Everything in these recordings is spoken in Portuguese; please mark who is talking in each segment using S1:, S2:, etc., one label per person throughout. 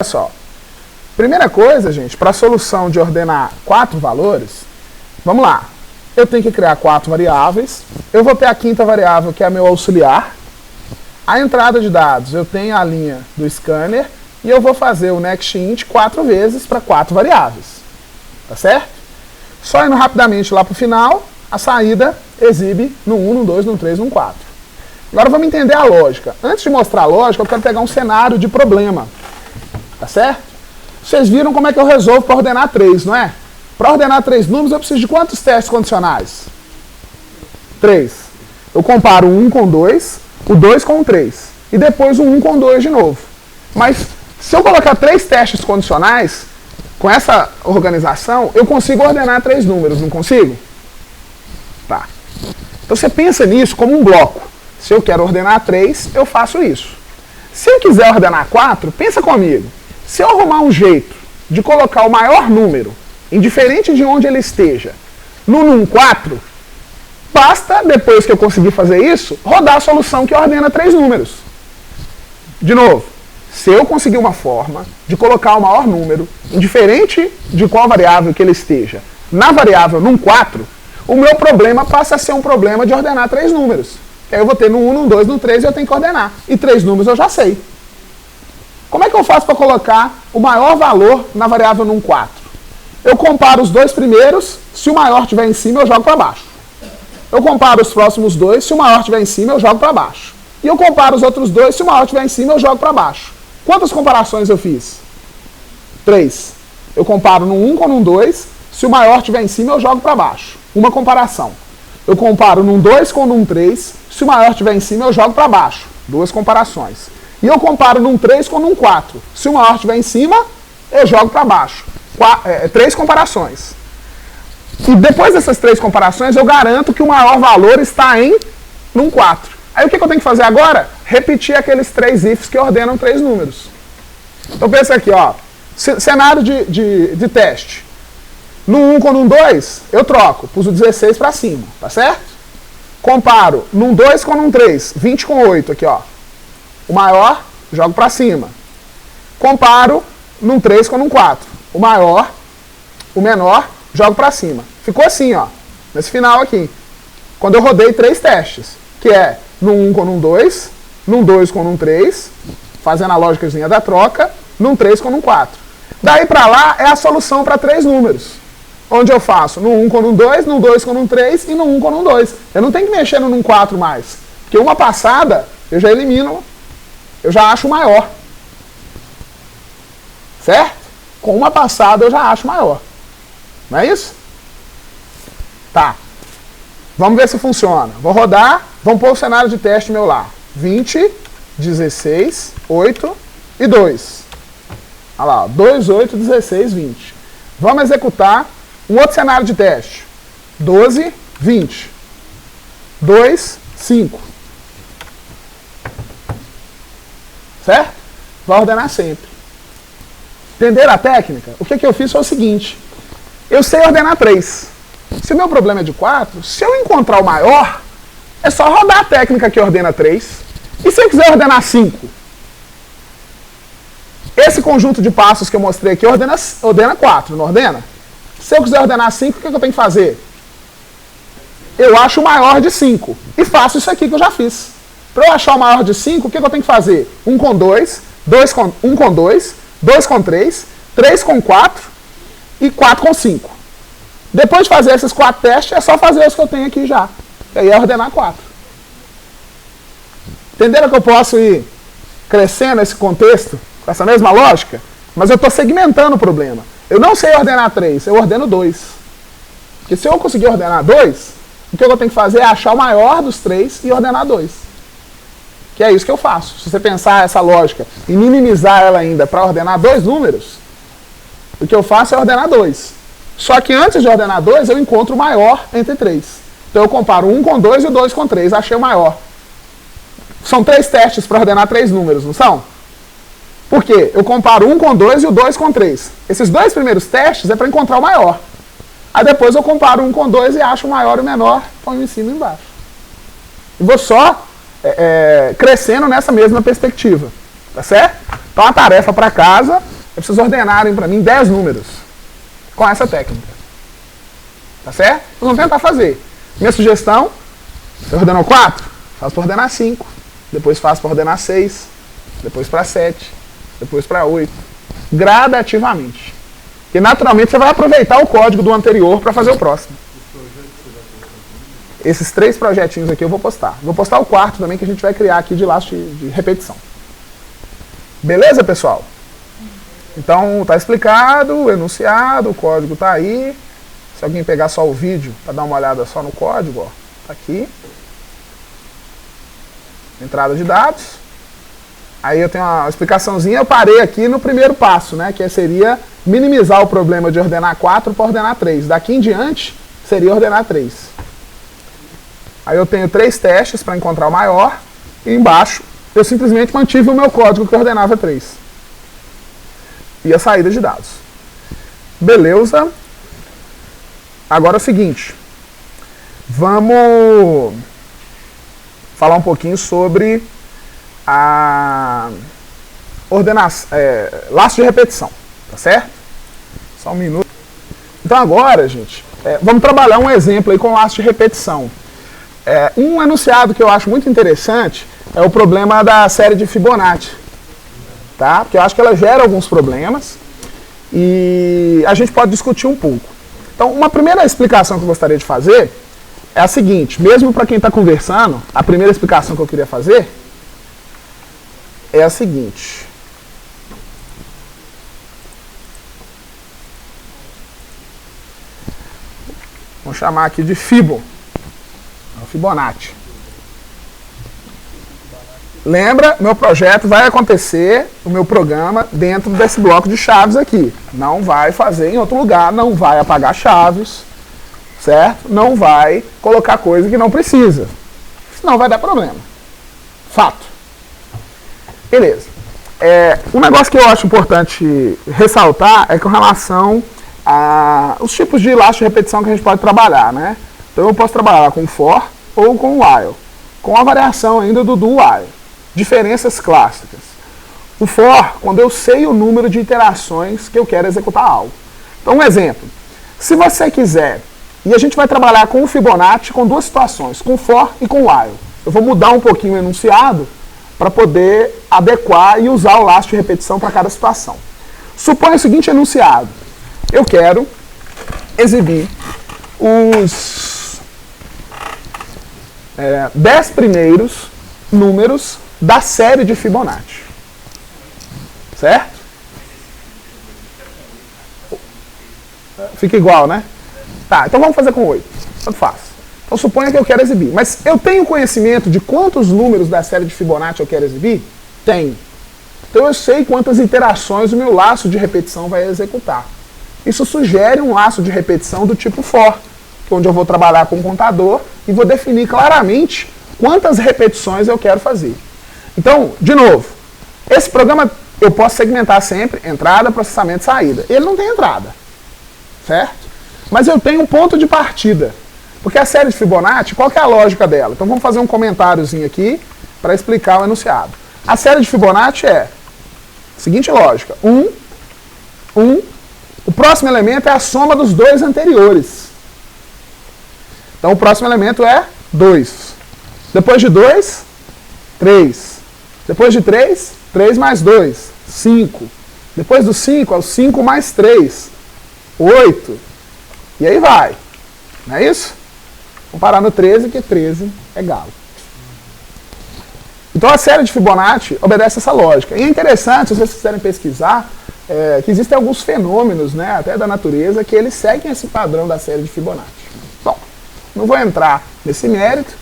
S1: só. Primeira coisa, gente, para a solução de ordenar 4 valores, vamos lá. Eu tenho que criar 4 variáveis. Eu vou ter a quinta variável, que é meu auxiliar. A entrada de dados, eu tenho a linha do scanner. E eu vou fazer o nextInt 4 vezes para 4 variáveis. Tá certo? Só indo rapidamente lá para o final, a saída exibe no 1, no 2, no 3, no 4. Agora vamos entender a lógica. Antes de mostrar a lógica, eu quero pegar um cenário de problema. Tá certo? Vocês viram como é que eu resolvo para ordenar 3, não é? Para ordenar 3 números, eu preciso de quantos testes condicionais? 3. Eu comparo o 1 com 2, o 2 com o 3. E depois o 1 com 2 de novo. Mas se eu colocar 3 testes condicionais, com essa organização, eu consigo ordenar 3 números, não consigo? Tá. Então você pensa nisso como um bloco. Se eu quero ordenar 3, eu faço isso. Se eu quiser ordenar 4, pensa comigo. Se eu arrumar um jeito de colocar o maior número, indiferente de onde ele esteja, no num 4, basta, depois que eu conseguir fazer isso, rodar a solução que ordena 3 números. De novo, se eu conseguir uma forma de colocar o maior número, indiferente de qual variável que ele esteja, na variável num 4, o meu problema passa a ser um problema de ordenar 3 números. Aí eu vou ter no 1, no 2, no 3 e eu tenho que ordenar. E 3 números eu já sei. Como é que eu faço para colocar o maior valor na variável num 4? Eu comparo os 2 primeiros, se o maior estiver em cima, eu jogo para baixo. Eu comparo os próximos 2, se o maior estiver em cima, eu jogo para baixo. E eu comparo os outros 2, se o maior estiver em cima, eu jogo para baixo. Quantas comparações eu fiz? 3. Eu comparo no 1 com no 2, se o maior estiver em cima, eu jogo para baixo. Uma comparação. Eu comparo no 2 com no 3, se o maior estiver em cima, eu jogo para baixo. 2 comparações. E eu comparo no 3 com no 4. Se o maior estiver em cima, eu jogo para baixo. 3 comparações. E depois dessas 3 comparações, eu garanto que o maior valor está em num 4. Aí o que eu tenho que fazer agora? Repetir aqueles 3 ifs que ordenam 3 números. Então pensa aqui, ó. Cenário de teste. No 1 com no 2, eu troco. Pus o 16 para cima, tá certo? Comparo no 2 com no 3, 20 com 8 aqui, ó. O maior, jogo para cima. Comparo no 3 com no 4. O maior, o menor, jogo para cima. Ficou assim, ó. Nesse final aqui. Quando eu rodei 3 testes. Que é no 1 com no 2, no 2 com no 3, fazendo a lógicazinha da troca, no 3 com no 4. Daí para lá é a solução para 3 números. Onde eu faço no 1 com no 2, no 2 com no 3 e no 1 com no 2. Eu não tenho que mexer no 4 mais. Porque uma passada, eu já elimino, eu já acho maior. Certo? Com uma passada eu já acho maior. Não é isso? Tá. Vamos ver se funciona. Vou rodar, vamos pôr o cenário de teste meu lá. 20, 16, 8 e 2. Olha lá, 2, 8, 16, 20. Vamos executar um outro cenário de teste. 12, 20. 2, 5. Certo? Vai ordenar sempre. Entenderam a técnica? O que eu fiz foi o seguinte. Eu sei ordenar 3. Se o meu problema é de 4, se eu encontrar o maior, é só rodar a técnica que ordena 3. E se eu quiser ordenar 5? Esse conjunto de passos que eu mostrei aqui ordena 4, não ordena? Se eu quiser ordenar 5, o que eu tenho que fazer? Eu acho o maior de 5. E faço isso aqui que eu já fiz. Para eu achar o maior de 5, o que eu tenho que fazer? 1 com 2, 1 com 2, 2 com 3, 3 com 4 e 4 com 5. Depois de fazer esses 4 testes, é só fazer os que eu tenho aqui já. E aí é ordenar 4. Entenderam que eu posso ir crescendo nesse contexto, com essa mesma lógica? Mas eu estou segmentando o problema. Eu não sei ordenar 3, eu ordeno 2. Porque se eu conseguir ordenar 2, o que eu tenho que fazer é achar o maior dos 3 e ordenar 2. Que é isso que eu faço. Se você pensar essa lógica e minimizar ela ainda para ordenar 2 números, o que eu faço é ordenar 2. Só que antes de ordenar 2, eu encontro o maior entre 3. Então eu comparo 1 com 2 e o 2 com 3. Achei o maior. São 3 testes para ordenar 3 números, não são? Por quê? Eu comparo 1 com 2 e o 2 com 3. Esses 2 primeiros testes é para encontrar o maior. Aí depois eu comparo 1 com 2 e acho o maior e o menor, ponho em cima e embaixo. E vou só crescendo nessa mesma perspectiva. Tá certo? Então a tarefa para casa é pra vocês ordenarem para mim 10 números com essa técnica. Tá certo? Vocês vão tentar fazer. Minha sugestão, você ordenou 4? Faz para ordenar 5. Depois faz para ordenar 6. Depois para 7. Depois para 8. Gradativamente. E naturalmente você vai aproveitar o código do anterior para fazer o próximo. Esses 3 projetinhos aqui eu vou postar. Vou postar o quarto também que a gente vai criar aqui de laço de repetição. Beleza, pessoal? Então tá explicado, o enunciado, o código tá aí. Se alguém pegar só o vídeo para dar uma olhada só no código, ó, tá aqui. Entrada de dados. Aí eu tenho uma explicaçãozinha, eu parei aqui no primeiro passo, né, que seria minimizar o problema de ordenar 4 para ordenar 3. Daqui em diante seria ordenar 3. Aí eu tenho 3 testes para encontrar o maior e embaixo eu simplesmente mantive o meu código que ordenava 3. E a saída de dados. Beleza. Agora é o seguinte. Vamos falar um pouquinho sobre a ordenação, laço de repetição. Tá certo? Só um minuto. Então agora, gente, vamos trabalhar um exemplo aí com laço de repetição. Um enunciado que eu acho muito interessante é o problema da série de Fibonacci. Tá? Porque eu acho que ela gera alguns problemas e a gente pode discutir um pouco. Então, uma primeira explicação que eu gostaria de fazer é a seguinte, mesmo para quem está conversando, a primeira explicação que eu queria fazer é a seguinte. Vamos chamar aqui de Fibonacci. Lembra, meu projeto vai acontecer, o meu programa, dentro desse bloco de chaves aqui. Não vai fazer em outro lugar, não vai apagar chaves, certo? Não vai colocar coisa que não precisa. Senão vai dar problema. Fato. Beleza. Um negócio que eu acho importante ressaltar é com relação aos tipos de laço de repetição que a gente pode trabalhar, né? Então eu posso trabalhar com for ou com while, com a variação ainda do do while. Diferenças clássicas. O for, quando eu sei o número de iterações que eu quero executar algo. Então, um exemplo. Se você quiser, e a gente vai trabalhar com o Fibonacci com 2 situações, com for e com while. Eu vou mudar um pouquinho o enunciado para poder adequar e usar o laço de repetição para cada situação. Suponha o seguinte enunciado. Eu quero exibir os 10 primeiros números da série de Fibonacci. Certo? Fica igual, né? Tá, então vamos fazer com 8. Tanto faz. Então suponha que eu quero exibir. Mas eu tenho conhecimento de quantos números da série de Fibonacci eu quero exibir? Tenho. Então eu sei quantas iterações o meu laço de repetição vai executar. Isso sugere um laço de repetição do tipo for, onde eu vou trabalhar com o contador e vou definir claramente quantas repetições eu quero fazer. Então, de novo, esse programa eu posso segmentar sempre entrada, processamento e saída. Ele não tem entrada, certo? Mas eu tenho um ponto de partida. Porque a série de Fibonacci, qual que é a lógica dela? Então vamos fazer um comentáriozinho aqui para explicar o enunciado. A série de Fibonacci é a seguinte lógica. 1, o próximo elemento é a soma dos 2 anteriores. Então o próximo elemento é 2. Depois de 2, 3. Depois de 3, 3 mais 2, 5. Depois do 5, é o 5 mais 3, 8. E aí vai. Não é isso? Vamos parar no 13, que 13 é galo. Então a série de Fibonacci obedece essa lógica. E é interessante, se vocês quiserem pesquisar, que existem alguns fenômenos, né, até da natureza, que eles seguem esse padrão da série de Fibonacci. Bom, não vou entrar nesse mérito.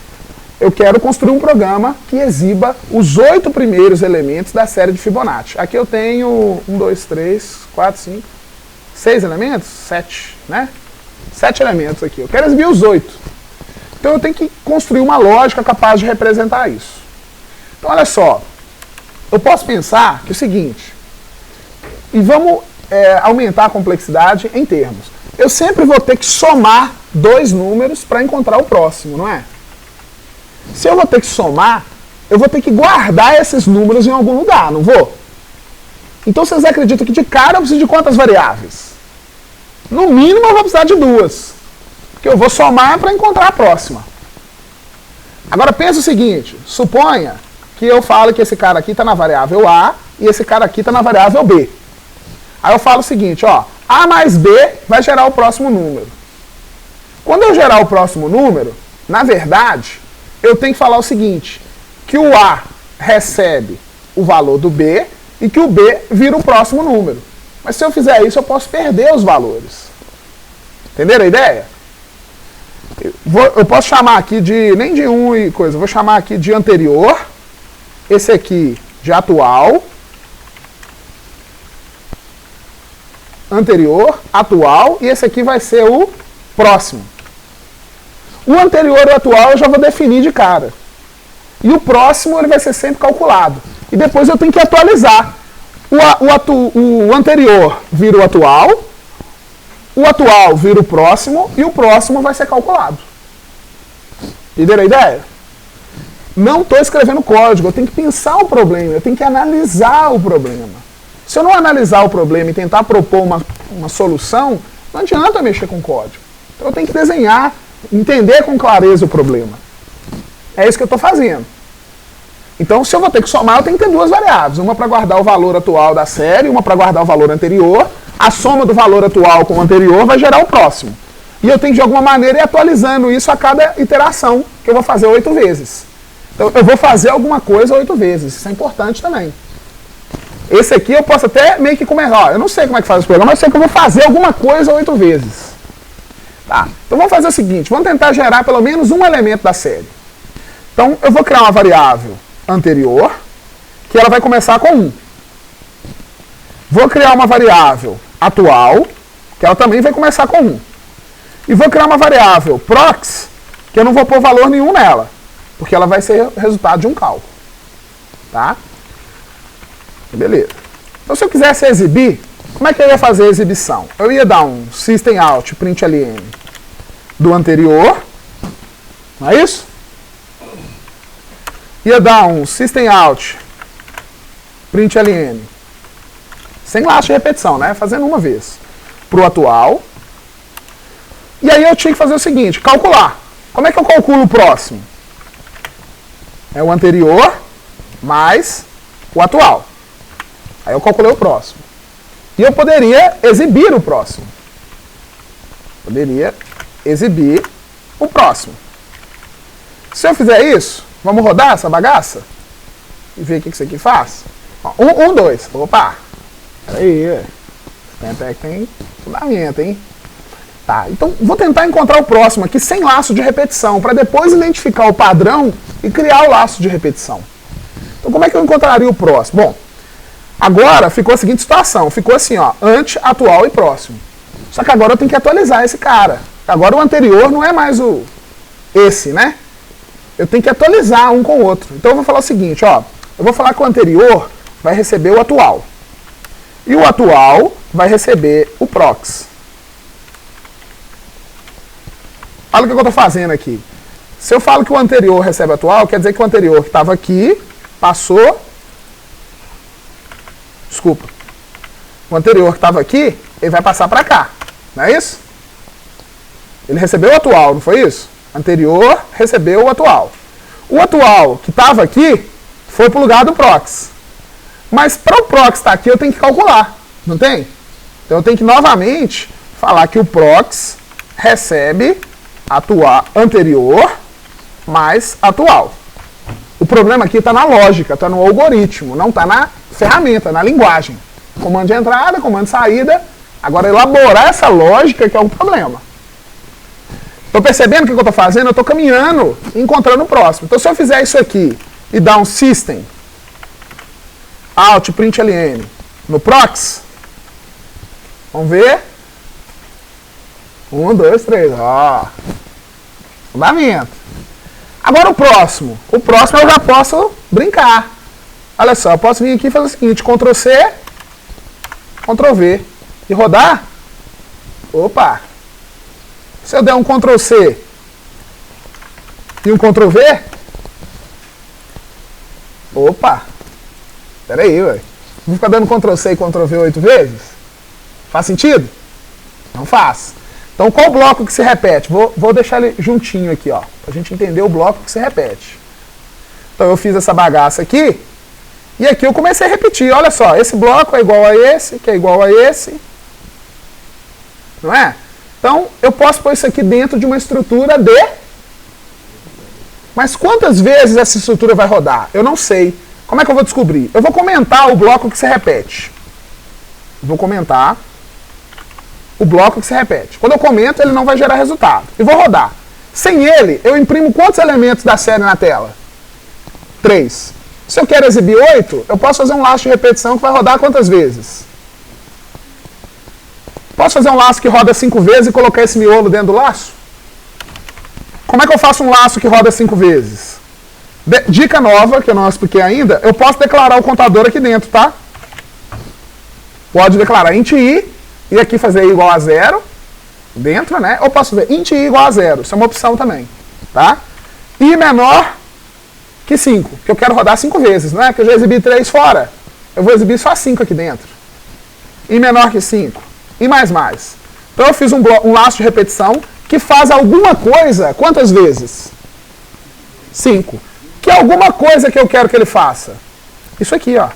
S1: Eu quero construir um programa que exiba os 8 primeiros elementos da série de Fibonacci. Aqui eu tenho 1, 2, 3, 4, 5, 6 elementos? 7, né? 7 elementos aqui. Eu quero exibir os 8. Então eu tenho que construir uma lógica capaz de representar isso. Então olha só, eu posso pensar que é o seguinte, e vamos aumentar a complexidade em termos. Eu sempre vou ter que somar 2 números para encontrar o próximo, não é? Se eu vou ter que somar, eu vou ter que guardar esses números em algum lugar, não vou? Então vocês acreditam que de cara eu preciso de quantas variáveis? No mínimo eu vou precisar de 2. Porque eu vou somar para encontrar a próxima. Agora pensa o seguinte, suponha que eu falo que esse cara aqui está na variável A e esse cara aqui está na variável B. Aí eu falo o seguinte, ó, A mais B vai gerar o próximo número. Quando eu gerar o próximo número, na verdade, eu tenho que falar o seguinte, que o A recebe o valor do B e que o B vira o próximo número. Mas se eu fizer isso, eu posso perder os valores. Entenderam a ideia? Eu posso chamar aqui de, nem de 1 e coisa, vou chamar aqui de anterior, esse aqui de atual, anterior, atual, e esse aqui vai ser o próximo. O anterior e o atual eu já vou definir de cara. E o próximo ele vai ser sempre calculado. E depois eu tenho que atualizar. O anterior vira o atual vira o próximo e o próximo vai ser calculado. Entenderam a ideia? Não estou escrevendo código, eu tenho que pensar o problema, eu tenho que analisar o problema. Se eu não analisar o problema e tentar propor uma solução, não adianta mexer com código. Então eu tenho que desenhar, entender com clareza o problema. É isso que eu estou fazendo. Então, se eu vou ter que somar, eu tenho que ter 2 variáveis. Uma para guardar o valor atual da série, uma para guardar o valor anterior. A soma do valor atual com o anterior vai gerar o próximo. E eu tenho que, de alguma maneira, ir atualizando isso a cada iteração, que eu vou fazer 8 vezes. Então, eu vou fazer alguma coisa 8 vezes. Isso é importante também. Esse aqui eu posso até meio que começar. Eu não sei como é que faz esse programa, mas eu sei que eu vou fazer alguma coisa 8 vezes. Tá? Então, vamos fazer o seguinte. Vamos tentar gerar pelo menos um elemento da série. Então, eu vou criar uma variável anterior, que ela vai começar com 1. Vou criar uma variável atual, que ela também vai começar com 1. E vou criar uma variável prox, que eu não vou pôr valor nenhum nela, porque ela vai ser resultado de um cálculo. Tá? Beleza. Então se eu quisesse exibir, como é que eu ia fazer a exibição? Eu ia dar um system out println do anterior, não é isso? Ia dar um system out println sem laço de repetição, né? Fazendo uma vez para o atual. E aí eu tinha que fazer o seguinte, calcular. Como é que eu calculo o próximo? É o anterior mais o atual. Aí eu calculei o próximo. E eu poderia exibir o próximo. Poderia exibir o próximo. Se eu fizer isso, vamos rodar essa bagaça? E ver o que isso aqui faz? 1, 2. Opa! Peraí. Até que tem fundamento, hein? Tá, então vou tentar encontrar o próximo aqui sem laço de repetição, para depois identificar o padrão e criar o laço de repetição. Então como é que eu encontraria o próximo? Bom, agora ficou a seguinte situação. Ficou assim, ó, ante, atual e próximo. Só que agora eu tenho que atualizar esse cara. Agora o anterior não é mais esse, né? Eu tenho que atualizar um com o outro. Então eu vou falar o seguinte, ó. Eu vou falar que o anterior vai receber o atual. E o atual vai receber o prox. Olha o que eu estou fazendo aqui. Se eu falo que o anterior recebe o atual, quer dizer que o anterior que estava aqui passou. Desculpa. O anterior que estava aqui, ele vai passar para cá. Não é isso? Ele recebeu o atual, não foi isso? Anterior recebeu o atual. O atual que estava aqui foi para o lugar do prox. Mas para o prox estar aqui eu tenho que calcular, não tem? Então eu tenho que novamente falar que o prox recebe anterior mais atual. O problema aqui está na lógica, está no algoritmo, não está na ferramenta, na linguagem. Comando de entrada, comando de saída. Agora elaborar essa lógica que é o problema. Estou percebendo o que eu estou fazendo? Eu estou caminhando e encontrando o próximo. Então se eu fizer isso aqui e dar um system out println no prox, vamos ver. 1, 2, 3, ó. Fundamento. Agora o próximo. O próximo eu já posso brincar. Olha só, eu posso vir aqui e fazer o seguinte, Ctrl C, Ctrl V e rodar. Opa! Se eu der um Ctrl C e um Ctrl V, opa! Pera aí, velho. Vou ficar dando Ctrl+C e Ctrl+V 8 vezes? Faz sentido? Não faz. Então, qual bloco que se repete? Vou deixar ele juntinho aqui, ó, pra gente entender o bloco que se repete. Então, eu fiz essa bagaça aqui, e aqui eu comecei a repetir. Olha só, esse bloco é igual a esse, que é igual a esse. Não é? Então, eu posso pôr isso aqui dentro de uma estrutura de... Mas quantas vezes essa estrutura vai rodar? Eu não sei. Como é que eu vou descobrir? Eu vou comentar o bloco que se repete. Vou comentar o bloco que se repete. Quando eu comento, ele não vai gerar resultado. E vou rodar. Sem ele, eu imprimo quantos elementos da série na tela? 3. Se eu quero exibir 8, eu posso fazer um laço de repetição que vai rodar quantas vezes? Posso fazer um laço que roda 5 vezes e colocar esse miolo dentro do laço? Como é que eu faço um laço que roda 5 vezes? Dica nova, que eu não expliquei ainda, eu posso declarar o contador aqui dentro, tá? Pode declarar int i, e aqui fazer i igual a 0, dentro, né? Ou posso ver int i igual a 0, isso é uma opção também, tá? I menor que 5, que eu quero rodar 5 vezes, não é? Que eu já exibi 3 fora, eu vou exibir só 5 aqui dentro. I menor que 5, i mais mais. Então eu fiz um laço de repetição que faz alguma coisa, quantas vezes? 5. Que é alguma coisa que eu quero que ele faça? Isso aqui, ó.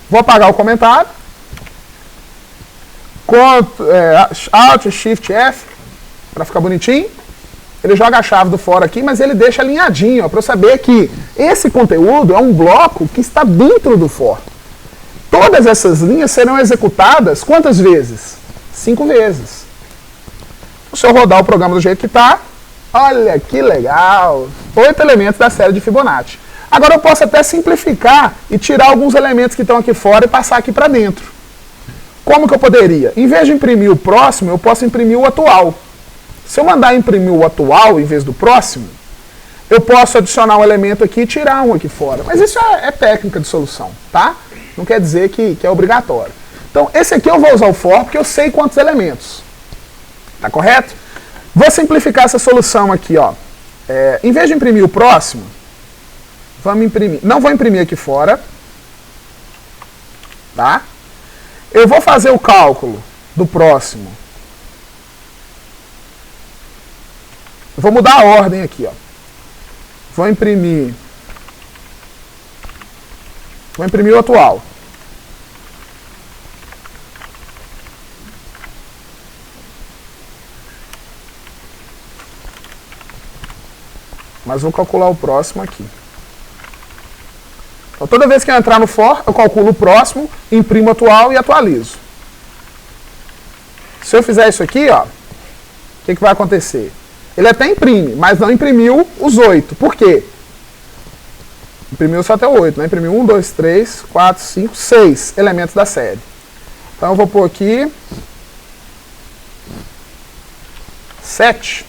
S1: Vou apagar o comentário. Alt, Shift, F, para ficar bonitinho. Ele joga a chave do for aqui, mas ele deixa alinhadinho, para eu saber que esse conteúdo é um bloco que está dentro do for. Todas essas linhas serão executadas quantas vezes? 5 vezes. Se eu rodar o programa do jeito que está, olha que legal! 8 elementos da série de Fibonacci. Agora eu posso até simplificar e tirar alguns elementos que estão aqui fora e passar aqui para dentro. Como que eu poderia? Em vez de imprimir o próximo, eu posso imprimir o atual. Se eu mandar imprimir o atual em vez do próximo, eu posso adicionar um elemento aqui e tirar um aqui fora. Mas isso é técnica de solução, tá? Não quer dizer que é obrigatório. Então, esse aqui eu vou usar o for porque eu sei quantos elementos. Tá correto? Vou simplificar essa solução aqui, ó. Em vez de imprimir o próximo, vamos imprimir. Não vou imprimir aqui fora. Tá? Eu vou fazer o cálculo do próximo. Vou mudar a ordem aqui, ó. Vou imprimir o atual. Mas vou calcular o próximo aqui. Então, toda vez que eu entrar no for, eu calculo o próximo, imprimo o atual e atualizo. Se eu fizer isso aqui, ó, o que vai acontecer? Ele até imprime, mas não imprimiu os 8. Por quê? Imprimiu só até o 8, né? Imprimiu 1, 2, 3, 4, 5, 6 elementos da série. Então eu vou pôr aqui 7.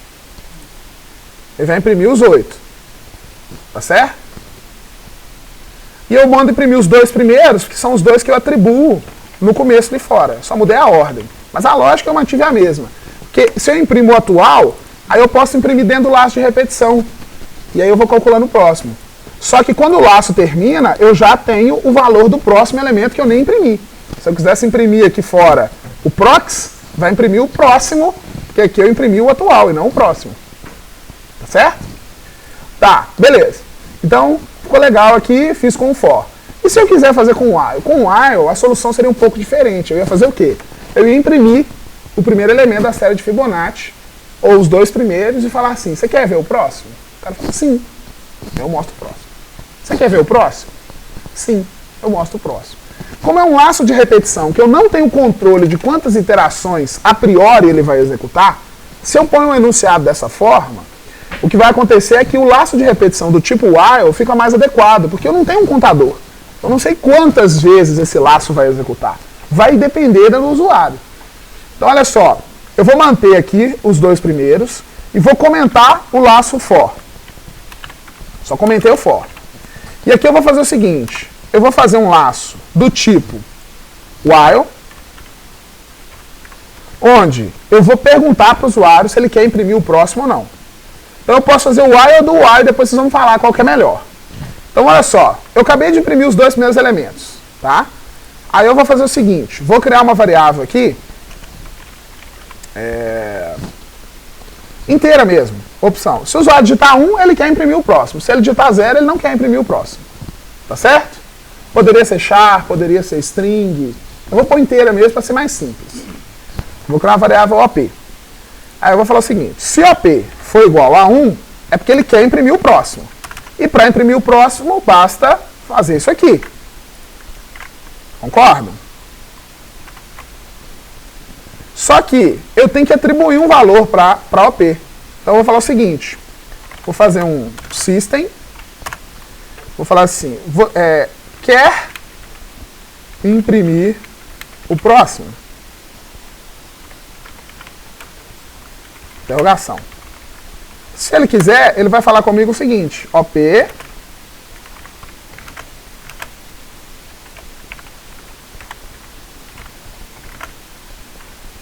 S1: Ele vai imprimir os 8. Tá certo? E eu mando imprimir os 2 primeiros, que são os 2 que eu atribuo no começo de fora. Só mudei a ordem. Mas a lógica eu mantive a mesma. Porque se eu imprimo o atual, aí eu posso imprimir dentro do laço de repetição. E aí eu vou calculando o próximo. Só que quando o laço termina, eu já tenho o valor do próximo elemento que eu nem imprimi. Se eu quisesse imprimir aqui fora o prox, vai imprimir o próximo, porque aqui eu imprimi o atual e não o próximo. Tá certo? Tá, beleza. Então, ficou legal aqui, fiz com o for. E se eu quiser fazer com o while? Com o while, a solução seria um pouco diferente. Eu ia fazer o quê? Eu ia imprimir o primeiro elemento da série de Fibonacci, ou os 2 primeiros, e falar assim, você quer ver o próximo? O cara fala, sim. Eu mostro o próximo. Você quer ver o próximo? Sim, eu mostro o próximo. Como é um laço de repetição, que eu não tenho controle de quantas iterações a priori ele vai executar, se eu ponho um enunciado dessa forma, o que vai acontecer é que o laço de repetição do tipo while fica mais adequado, porque eu não tenho um contador. Eu não sei quantas vezes esse laço vai executar. Vai depender do usuário. Então, olha só. Eu vou manter aqui os 2 primeiros e vou comentar o laço for. Só comentei o for. E aqui eu vou fazer o seguinte. Eu vou fazer um laço do tipo while, onde eu vou perguntar para o usuário se ele quer imprimir o próximo ou não. Então eu posso fazer o while do while e depois vocês vão falar qual que é melhor. Então, olha só, eu acabei de imprimir os dois primeiros elementos, tá? Aí eu vou fazer o seguinte, vou criar uma variável aqui, inteira mesmo, opção. Se o usuário digitar 1, ele quer imprimir o próximo. Se ele digitar 0, ele não quer imprimir o próximo. Tá certo? Poderia ser char, poderia ser string. Eu vou pôr inteira mesmo para ser mais simples. Vou criar uma variável OP. Aí eu vou falar o seguinte, se OP for igual a 1, é porque ele quer imprimir o próximo. E para imprimir o próximo, basta fazer isso aqui. Concordam? Só que eu tenho que atribuir um valor para OP. Então eu vou falar o seguinte, vou fazer um system, vou falar assim, quer imprimir o próximo? Interrogação. Se ele quiser, ele vai falar comigo o seguinte, OP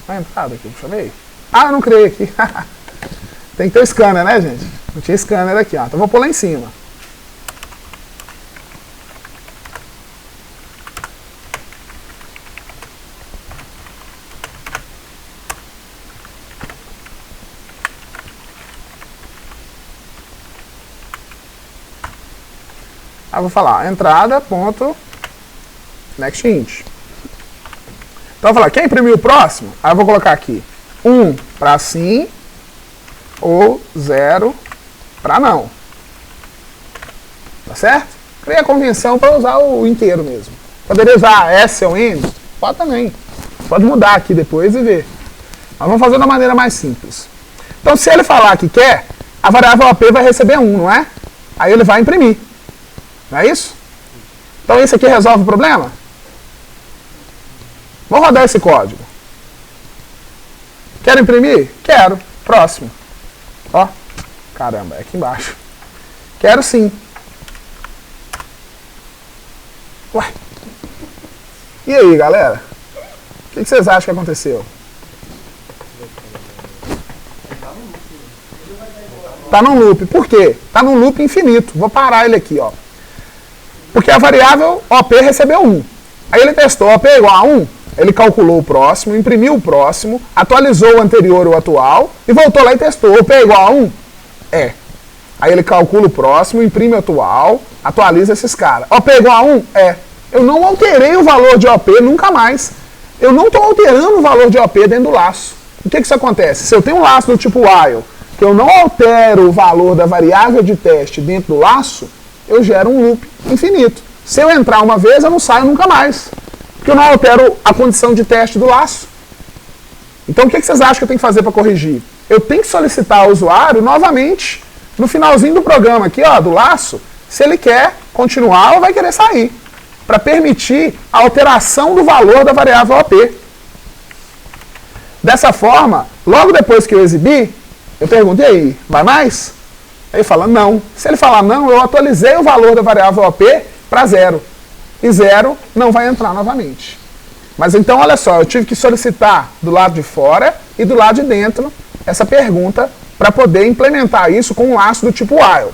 S1: vai entrar aqui, deixa eu ver. Ah, eu não criei aqui. Tem que ter o scanner, né, gente? Não tinha scanner aqui, ó. Então vou pôr lá em cima. Aí eu vou falar entrada, ponto, next int. Então eu vou falar, quer imprimir o próximo? Aí eu vou colocar aqui 1 para sim ou 0 para não. Tá certo? Criei a convenção para usar o inteiro mesmo. Poderia usar S ou N? Pode também. Pode mudar aqui depois e ver. Mas vamos fazer da maneira mais simples. Então se ele falar que quer, a variável OP vai receber 1, não é? Aí ele vai imprimir. Não é isso? Então isso aqui resolve o problema? Vamos rodar esse código. Quero imprimir? Quero. Próximo. Ó. Caramba, é aqui embaixo. Quero sim. Ué. E aí, galera? O que vocês acham que aconteceu? Tá num loop. Por quê? Tá num loop infinito. Vou parar ele aqui, ó. Porque a variável OP recebeu 1. Aí ele testou OP igual a 1, ele calculou o próximo, imprimiu o próximo, atualizou o anterior ou atual, e voltou lá e testou. OP igual a 1? É. Aí ele calcula o próximo, imprime o atual, atualiza esses caras. OP igual a 1? É. Eu não alterei o valor de OP nunca mais. Eu não estou alterando o valor de OP dentro do laço. O que isso acontece? Se eu tenho um laço do tipo while, que eu não altero o valor da variável de teste dentro do laço, eu gero um loop infinito. Se eu entrar uma vez, eu não saio nunca mais. Porque eu não altero a condição de teste do laço. Então o que vocês acham que eu tenho que fazer para corrigir? Eu tenho que solicitar ao usuário novamente, no finalzinho do programa aqui, ó, do laço, se ele quer continuar ou vai querer sair. Para permitir a alteração do valor da variável OP. Dessa forma, logo depois que eu exibir, eu pergunto, e aí, vai mais? Aí ele fala não. Se ele falar não, eu atualizei o valor da variável OP para 0. E 0 não vai entrar novamente. Mas então, olha só, eu tive que solicitar do lado de fora e do lado de dentro essa pergunta para poder implementar isso com um laço do tipo while.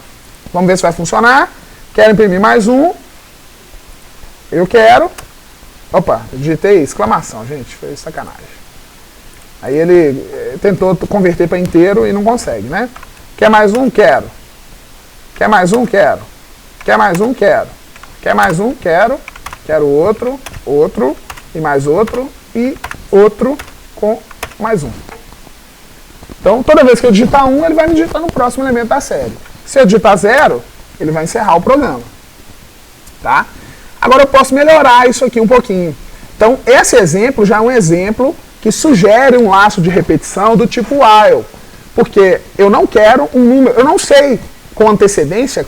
S1: Vamos ver se vai funcionar. Quero imprimir mais um. Eu quero. Opa, eu digitei exclamação, gente. Foi sacanagem. Aí ele tentou converter para inteiro e não consegue, né? Quer mais um? Quero. Quer mais um? Quero. Quer mais um? Quero. Quer mais um? Quero. Quero outro, outro, e mais outro, e outro com mais um. Então, toda vez que eu digitar 1, ele vai me digitar no próximo elemento da série. Se eu digitar 0, ele vai encerrar o programa. Tá? Agora eu posso melhorar isso aqui um pouquinho. Então, esse exemplo já é um exemplo que sugere um laço de repetição do tipo while. Porque eu não quero um número, eu não sei com antecedência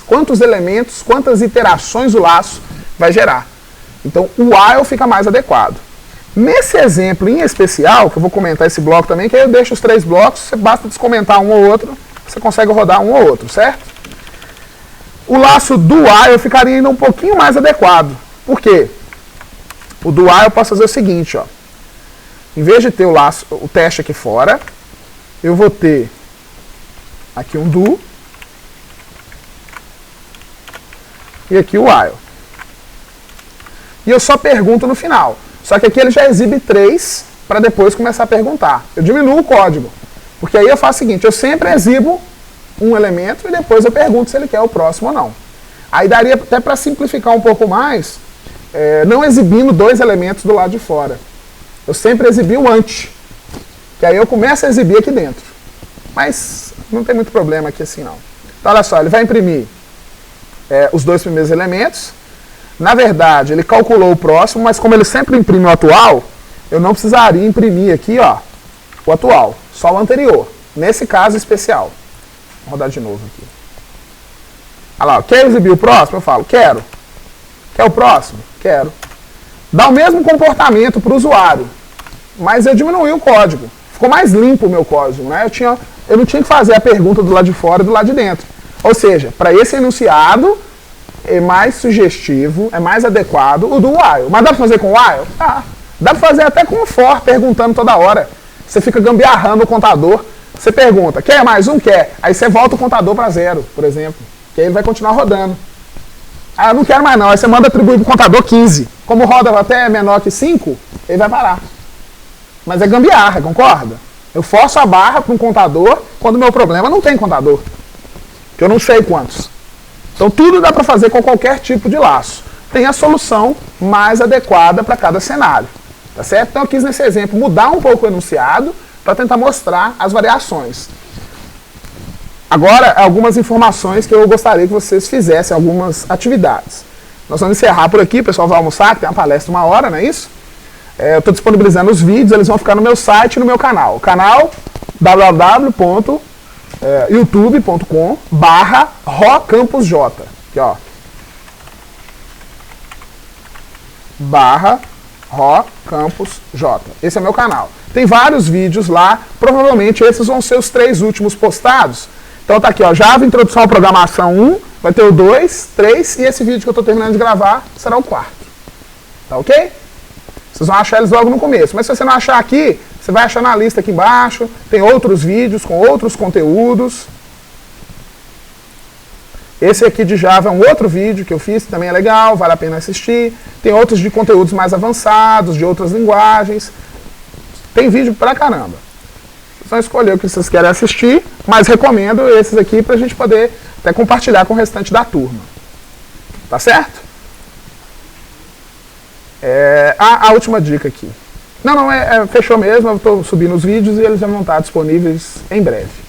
S1: quantos elementos, quantas iterações o laço vai gerar. Então o while fica mais adequado. Nesse exemplo em especial, que eu vou comentar esse bloco também, que aí eu deixo os 3 blocos, você basta descomentar um ou outro, você consegue rodar um ou outro, certo? O laço do while ficaria ainda um pouquinho mais adequado. Por quê? O do while eu posso fazer o seguinte, ó. Em vez de ter o laço, o teste aqui fora, eu vou ter aqui um do e aqui o while. E eu só pergunto no final. Só que aqui ele já exibe 3 para depois começar a perguntar. Eu diminuo o código. Porque aí eu faço o seguinte, eu sempre exibo um elemento e depois eu pergunto se ele quer o próximo ou não. Aí daria até para simplificar um pouco mais, não exibindo 2 elementos do lado de fora. Eu sempre exibi o ante, que aí eu começo a exibir aqui dentro. Mas não tem muito problema aqui assim não. Então olha só, ele vai imprimir os 2 primeiros elementos. Na verdade, ele calculou o próximo, mas como ele sempre imprime o atual, eu não precisaria imprimir aqui, ó, o atual, só o anterior. Nesse caso especial. Vou rodar de novo aqui. Olha lá, quer exibir o próximo? Eu falo, quero. Quer o próximo? Quero. Dá o mesmo comportamento para o usuário, mas eu diminui o código. Ficou mais limpo o meu código, né? Eu não tinha que fazer a pergunta do lado de fora e do lado de dentro. Ou seja, para esse enunciado, é mais sugestivo, é mais adequado o do while. Mas dá para fazer com while? Ah, dá para fazer até com o for, perguntando toda hora. Você fica gambiarrando o contador. Você pergunta, quer mais um? Quer. Aí você volta o contador para 0, por exemplo. Que aí ele vai continuar rodando. Ah, eu não quero mais não. Aí você manda atribuir para o contador 15. Como roda até menor que 5, ele vai parar. Mas é gambiarra, concorda? Eu forço a barra para um contador quando o meu problema não tem contador. Que eu não sei quantos. Então tudo dá para fazer com qualquer tipo de laço. Tem a solução mais adequada para cada cenário. Tá certo? Então eu quis nesse exemplo mudar um pouco o enunciado para tentar mostrar as variações. Agora, algumas informações que eu gostaria que vocês fizessem, algumas atividades. Nós vamos encerrar por aqui, o pessoal vai almoçar, que tem uma palestra 1 hora, não é isso? Eu estou disponibilizando os vídeos, eles vão ficar no meu site e no meu canal. O canal www.youtube.com/rocampusj. Aqui, ó. /rocampusj. Esse é o meu canal. Tem vários vídeos lá, provavelmente esses vão ser os 3 últimos postados. Então tá aqui, ó, Java, Introdução à Programação 1, vai ter o 2, 3 e esse vídeo que eu estou terminando de gravar será o 4. Tá ok? Vocês vão achar eles logo no começo. Mas se você não achar aqui, você vai achar na lista aqui embaixo. Tem outros vídeos com outros conteúdos. Esse aqui de Java é um outro vídeo que eu fiz, que também é legal, vale a pena assistir. Tem outros de conteúdos mais avançados, de outras linguagens. Tem vídeo pra caramba. Vocês vão escolher o que vocês querem assistir, mas recomendo esses aqui pra gente poder até compartilhar com o restante da turma. Tá certo? A última dica aqui. Não, fechou mesmo, eu estou subindo os vídeos e eles já vão estar disponíveis em breve.